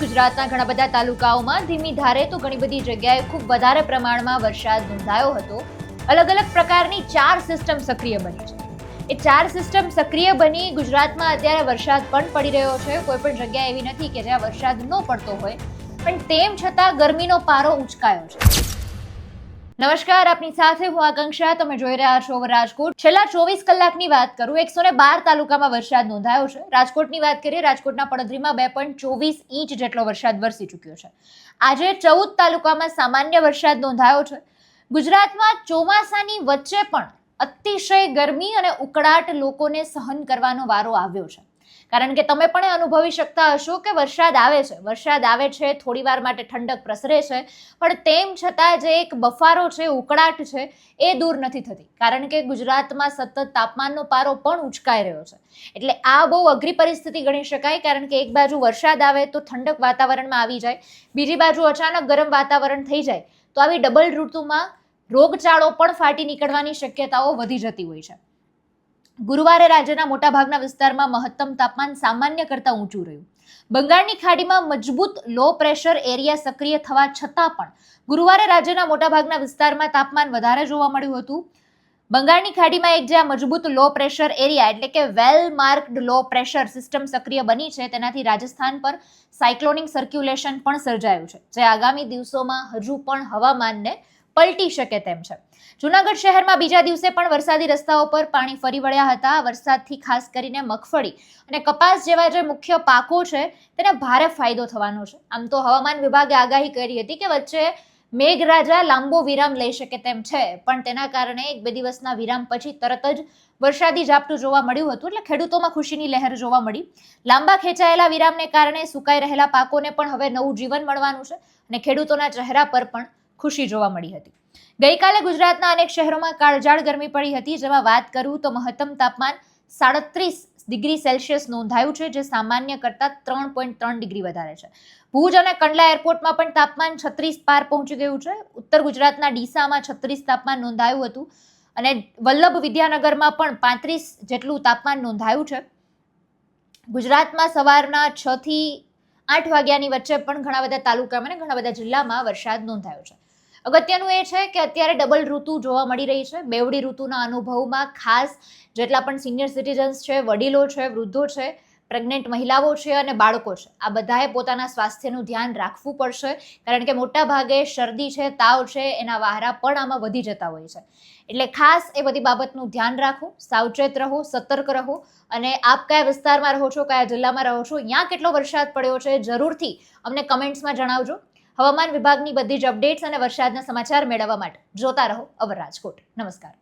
ગુજરાતના ઘણા બધા તાલુકાઓમાં ધીમી ધારે તો ઘણી બધી જગ્યાએ ખૂબ વધારે પ્રમાણમાં વરસાદ નોંધાયો હતો. અલગ અલગ પ્રકારની 4 સિસ્ટમ સક્રિય બની છે. એ 4 સિસ્ટમ સક્રિય બની ગુજરાતમાં અત્યારે વરસાદ પણ પડી રહ્યો છે. કોઈ પણ જગ્યા એવી નથી કે જ્યાં વરસાદ ન પડતો હોય, પણ તેમ છતાં ગરમીનો પારો ઉંચકાયો છે. નમસ્કાર, આપની સાથે હું આકાંક્ષા. તમે જોઈ રહ્યા છો રાજકોટ. છેલ્લા 24 કલાકની વાત કરું, 112 તાલુકામાં વરસાદ નોંધાયો છે. રાજકોટની વાત કરીએ, રાજકોટના પડધરીમાં 2.24 ઇંચ જેટલો વરસાદ વરસી ચૂક્યો છે. આજે 14 તાલુકામાં સામાન્ય વરસાદ નોંધાયો છે. ગુજરાતમાં ચોમાસાની વચ્ચે પણ અતિશય ગરમી અને ઉકળાટ લોકોને સહન કરવાનો વારો આવ્યો છે. કારણ કે તમે પણ અનુભવી શકતા હશો કે વરસાદ આવે છે, થોડી વાર માટે ઠંડક પ્રસરે છે, પણ તેમ છતાં જે એક બફારો છે, ઉકળાટ છે, એ દૂર નથી થતી. કારણ કે ગુજરાતમાં સતત તાપમાનનો પારો પણ ઉંચકાઈ રહ્યો છે. એટલે આ બહુ અઘરી પરિસ્થિતિ ગણી શકાય. કારણ કે એક બાજુ વરસાદ આવે તો ઠંડક વાતાવરણમાં આવી જાય, બીજી બાજુ અચાનક ગરમ વાતાવરણ થઈ જાય તો આવી ડબલ ઋતુમાં રોગચાળો પણ ફાટી નીકળવાની શક્યતાઓ વધી જતી હોય છે. ગુરુવારે રાજ્યના મોટાભાગના વિસ્તારમાં મહત્તમ તાપમાન સામાન્ય કરતાં ઊંચું રહ્યું. બંગાળની ખાડીમાં મજબૂત લો પ્રેશર એરિયા સક્રિય થવા છતાં પણ ગુરુવારે રાજ્યના મોટાભાગના વિસ્તારમાં તાપમાન વધારે જોવા મળ્યું હતું. બંગાળની ખાડીમાં એક જ્યાં મજબૂત લો પ્રેશર એરિયા એટલે કે વેલ માર્કડ લો પ્રેશર સિસ્ટમ સક્રિય બની છે, તેનાથી રાજસ્થાન પર સાયક્લોનિક સર્ક્યુલેશન પણ સર્જાયું છે, જે આગામી દિવસોમાં હજુ પણ હવામાનને પલટી શકે તેમ છે. જૂનાગઢ શહેરમાં બીજા દિવસે પણ વરસાદી રસ્તાઓ પર પાણી ફરી વળ્યા હતા. વરસાદથી ખાસ કરીને મગફળી અને કપાસ જેવા જે મુખ્ય પાકો છે તેને ભારે ફાયદો થવાનો છે. આમ તો હવામાન વિભાગે આગાહી કરી હતી કે વચ્ચે મેઘરાજા લાંબો વિરામ લઈ શકે તેમ છે, પણ તેના કારણે 1-2 દિવસના વિરામ પછી તરત જ વરસાદી ઝાપટું જોવા મળ્યું હતું. એટલે ખેડૂતોમાં ખુશીની લહેર જોવા મળી. લાંબા ખેંચાયેલા વિરામને કારણે સુકાઈ રહેલા પાકોને પણ હવે નવું જીવન મળવાનું છે અને ખેડૂતોના ચહેરા પર પણ ખુશી જોવા મળી હતી. ગઈકાલે ગુજરાતના અનેક શહેરોમાં કાળઝાળ ગરમી પડી હતી. જેમાં વાત કરું તો મહત્તમ તાપમાન 37 ડિગ્રી સેલ્સિયસ નોંધાયું છે, જે સામાન્ય કરતાં 3.3 ડિગ્રી વધારે છે. ભુજ અને કંડલા એરપોર્ટમાં પણ તાપમાન 36 પાર પહોંચી ગયું છે. ઉત્તર ગુજરાતના ડીસામાં 36 તાપમાન નોંધાયું હતું અને વલ્લભ વિદ્યાનગરમાં પણ 35 જેટલું તાપમાન નોંધાયું છે. ગુજરાતમાં સવારના 6 થી 8 વાગ્યાની વચ્ચે પણ ઘણા બધા તાલુકામાં અને ઘણા બધા જિલ્લામાં વરસાદ નોંધાયો છે. અગત્યનું એ છે કે અત્યારે ડબલ ઋતુ જોવા મળી રહી છે. બેવડી ઋતુના અનુભવમાં ખાસ જેટલા પણ સિનિયર સિટીઝન્સ છે, વડીલો છે, વૃદ્ધો છે, પ્રેગ્નેન્ટ મહિલાઓ છે અને બાળકો છે, આ બધાએ પોતાના સ્વાસ્થ્યનું ધ્યાન રાખવું પડશે. કારણ કે મોટા ભાગે શરદી છે, તાવ છે, એના વહારા પણ આમાં વધી જતા હોય છે. એટલે ખાસ એ બધી બાબતનું ધ્યાન રાખો, સાવચેત રહો, સતર્ક રહો. અને આપ કયા વિસ્તારમાં રહો છો, કયા જિલ્લામાં રહો છો, ત્યાં કેટલો વરસાદ પડ્યો છે, જરૂરથી અમને કમેન્ટ્સમાં જણાવજો. હવામાન વિભાગની બધી જ અપડેટ્સ અને વરસાદના સમાચાર મેળવવા માટે જોતા રહો અવર રાજકોટ. નમસ્કાર.